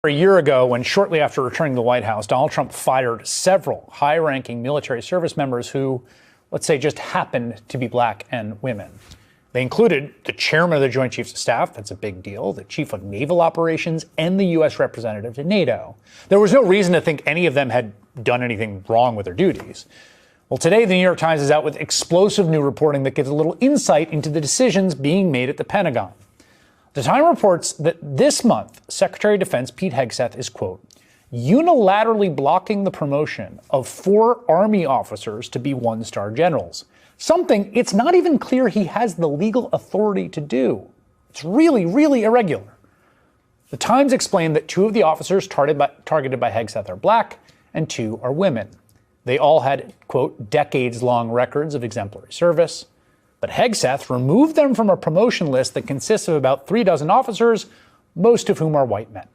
A year ago, when shortly after returning to the White House, Donald Trump fired several high-ranking military service members who, let's say, just happened to be black and women. They included the chairman of the Joint Chiefs of Staff, that's a big deal, the chief of naval operations, and the U.S. representative to NATO. There was no reason to think any of them had done anything wrong with their duties. Well, today, the New York Times is out with explosive new reporting that gives a little insight into the decisions being made at the Pentagon. The Times reports that this month, Secretary of Defense Pete Hegseth is, quote, unilaterally blocking the promotion of 4 Army officers to be one-star generals, something it's not even clear he has the legal authority to do. It's really, really irregular. The Times explained that 2 of the officers targeted by Hegseth are black and 2 are women. They all had, quote, decades-long records of exemplary service. But Hegseth removed them from a promotion list that consists of about 36 officers, most of whom are white men.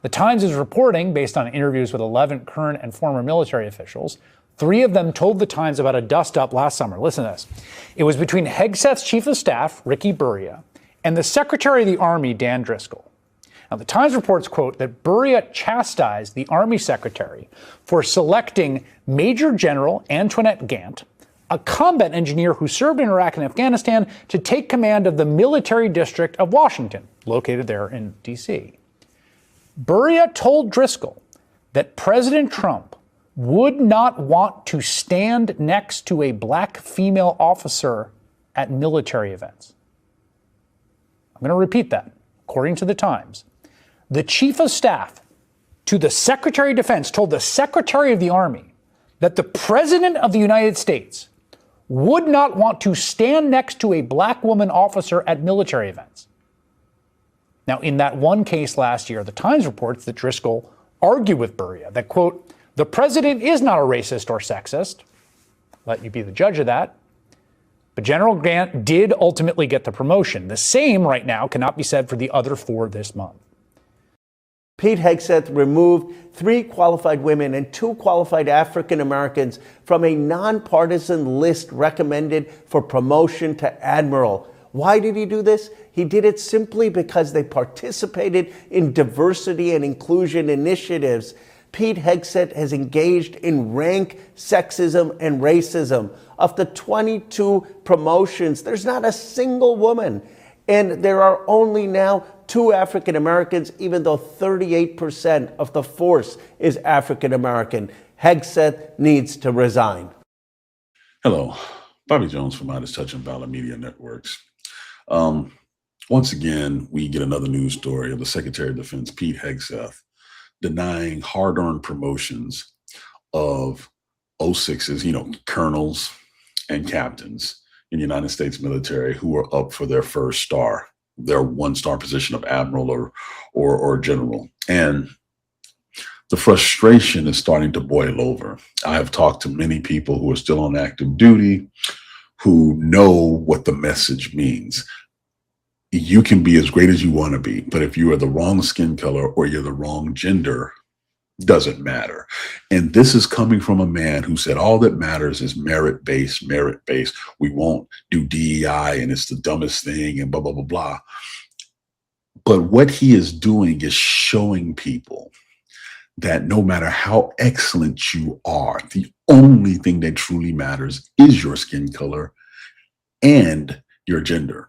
The Times is reporting, based on interviews with 11 current and former military officials, 3 of them told the Times about a dust-up last summer. Listen to this. It was between Hegseth's chief of staff, Ricky Burria, and the Secretary of the Army, Dan Driscoll. Now, the Times reports, quote, that Burria chastised the Army Secretary for selecting Major General Antoinette Gant, a combat engineer who served in Iraq and Afghanistan, to take command of the military district of Washington, located there in D.C. Burria told Driscoll that President Trump would not want to stand next to a black female officer at military events. I'm going to repeat that. According to the Times, the chief of staff to the Secretary of Defense told the Secretary of the Army that the President of the United States would not want to stand next to a black woman officer at military events. Now, in that one case last year, the Times reports that Driscoll argued with Burria that, quote, the president is not a racist or sexist. Let you be the judge of that. But General Grant did ultimately get the promotion. The same right now cannot be said for the other 4 this month. Pete Hegseth removed 3 qualified women and 2 qualified African Americans from a nonpartisan list recommended for promotion to admiral. Why did he do this? He did it simply because they participated in diversity and inclusion initiatives. Pete Hegseth has engaged in rank sexism and racism. Of the 22 promotions, there's not a single woman. And there are only now 2 African Americans, even though 38% of the force is African American. Hegseth needs to resign. Hello, Bobby Jones from Midas Touch and Valor Media Networks. Once again, we get another news story of the Secretary of Defense, Pete Hegseth, denying hard-earned promotions of 06s, colonels and captains in the United States military who are up for their first star, their 1-star position of admiral or general. And the frustration is starting to boil over. I have talked to many people who are still on active duty who know what the message means. You can be as great as you want to be, but if you are the wrong skin color or you're the wrong gender, doesn't matter. And this is coming from a man who said all that matters is merit-based. We won't do DEI and it's the dumbest thing and blah, blah, blah, blah. But what he is doing is showing people that no matter how excellent you are, the only thing that truly matters is your skin color and your gender.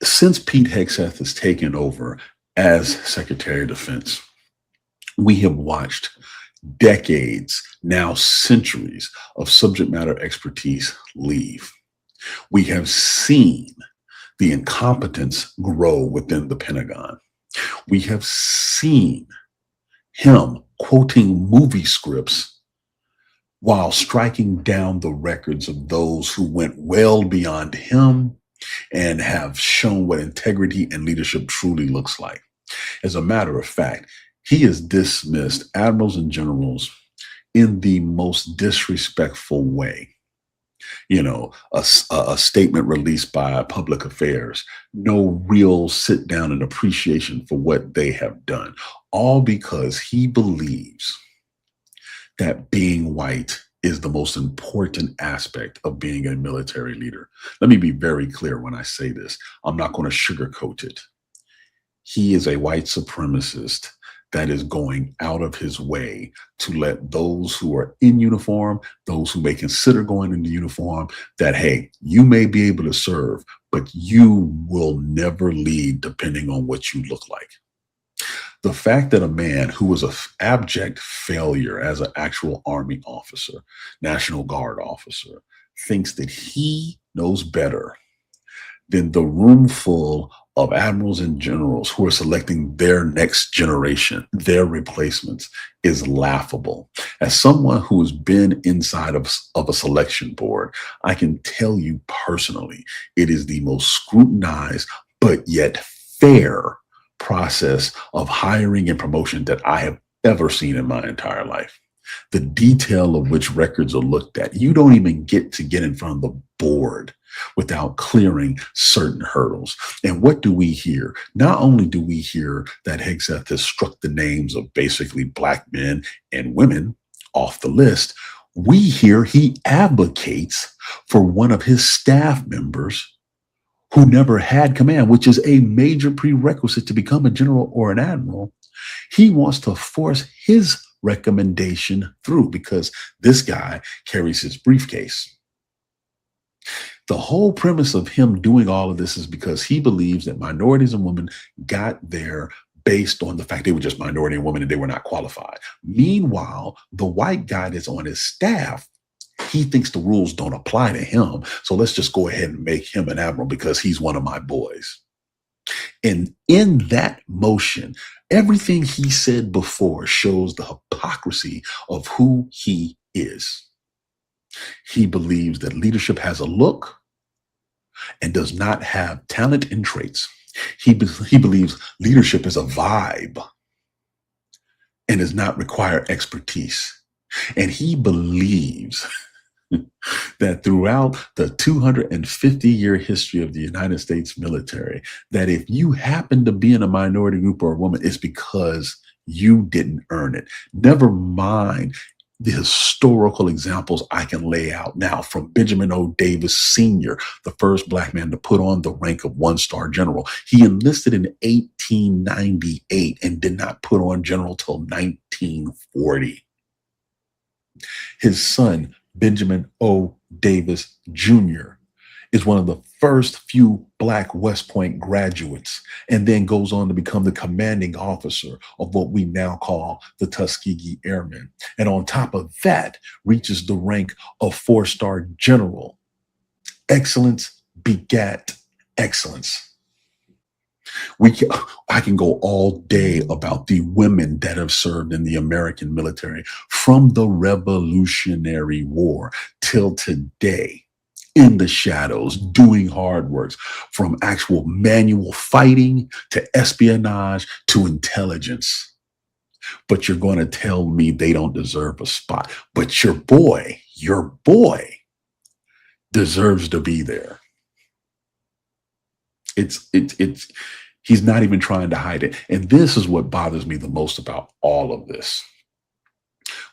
Since Pete Hegseth has taken over as Secretary of Defense, we have watched decades, now centuries of subject matter expertise leave. We have seen the incompetence grow within the Pentagon. We have seen him quoting movie scripts while striking down the records of those who went well beyond him and have shown what integrity and leadership truly looks like. As a matter of fact, he has dismissed admirals and generals in the most disrespectful way. A statement released by Public Affairs, no real sit down and appreciation for what they have done, all because he believes that being white is the most important aspect of being a military leader. Let me be very clear when I say this. I'm not going to sugarcoat it. He is a white supremacist that is going out of his way to let those who are in uniform, those who may consider going into uniform, that, hey, you may be able to serve, but you will never lead depending on what you look like. The fact that a man who was an abject failure as an actual Army officer, National Guard officer, thinks that he knows better than the room full of admirals and generals who are selecting their next generation, their replacements, is laughable. As someone who has been inside of a selection board, I can tell you personally, it is the most scrutinized but yet fair process of hiring and promotion that I have ever seen in my entire life. The detail of which records are looked at. You don't even get in front of the board without clearing certain hurdles. And what do we hear? Not only do we hear that Hegseth has struck the names of basically Black men and women off the list, we hear he advocates for one of his staff members who never had command, which is a major prerequisite to become a general or an admiral. He wants to force his recommendation through because this guy carries his briefcase. The whole premise of him doing all of this is because he believes that minorities and women got there based on the fact they were just minority and women and they were not qualified. Meanwhile, the white guy that's on his staff, he thinks the rules don't apply to him. So let's just go ahead and make him an admiral because he's one of my boys. And in that motion, everything he said before shows the hypocrisy of who he is. He believes that leadership has a look and does not have talent and traits. He believes leadership is a vibe and does not require expertise. And he believes that throughout the 250-year history of the United States military, that if you happen to be in a minority group or a woman, it's because you didn't earn it. Never mind the historical examples I can lay out now, from Benjamin O. Davis Sr., the first Black man to put on the rank of one-star general. He enlisted in 1898 and did not put on general till 1940. His son, Benjamin O. Davis Jr., is one of the first few Black West Point graduates, and then goes on to become the commanding officer of what we now call the Tuskegee Airmen. And on top of that, reaches the rank of 4-star general. Excellence begat excellence. I can go all day about the women that have served in the American military from the Revolutionary War till today, in the shadows, doing hard works, from actual manual fighting to espionage to intelligence. But you're going to tell me they don't deserve a spot. But your boy deserves to be there. He's not even trying to hide it. And this is what bothers me the most about all of this.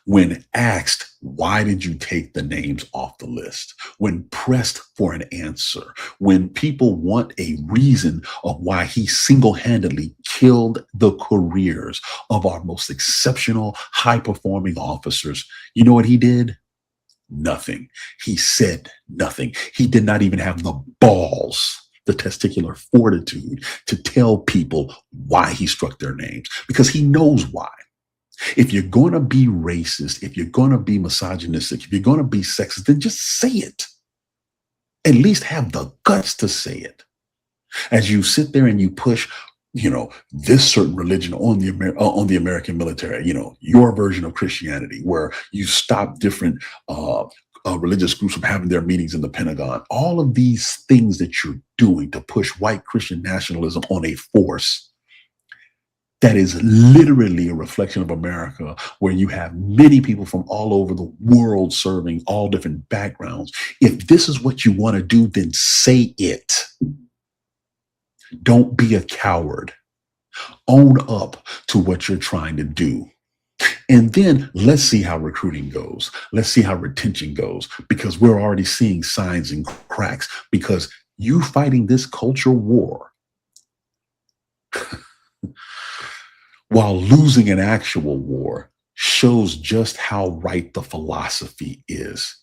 When asked, why did you take the names off the list? When pressed for an answer, when people want a reason of why he single-handedly killed the careers of our most exceptional, high-performing officers, you know what he did? Nothing. He said nothing. He did not even have the balls, the testicular fortitude, to tell people why he struck their names, because he knows why. If you're going to be racist, if you're going to be misogynistic, if you're going to be sexist, then just say it. At least have the guts to say it. As you sit there and you push, this certain religion on the American military, your version of Christianity, where you stop different religious groups from having their meetings in the Pentagon. All of these things that you're doing to push white Christian nationalism on a force that is literally a reflection of America, where you have many people from all over the world serving all different backgrounds. If this is what you want to do, then say it. Don't be a coward. Own up to what you're trying to do. And then let's see how recruiting goes. Let's see how retention goes, because we're already seeing signs and cracks, because you fighting this culture war while losing an actual war shows just how right the philosophy is.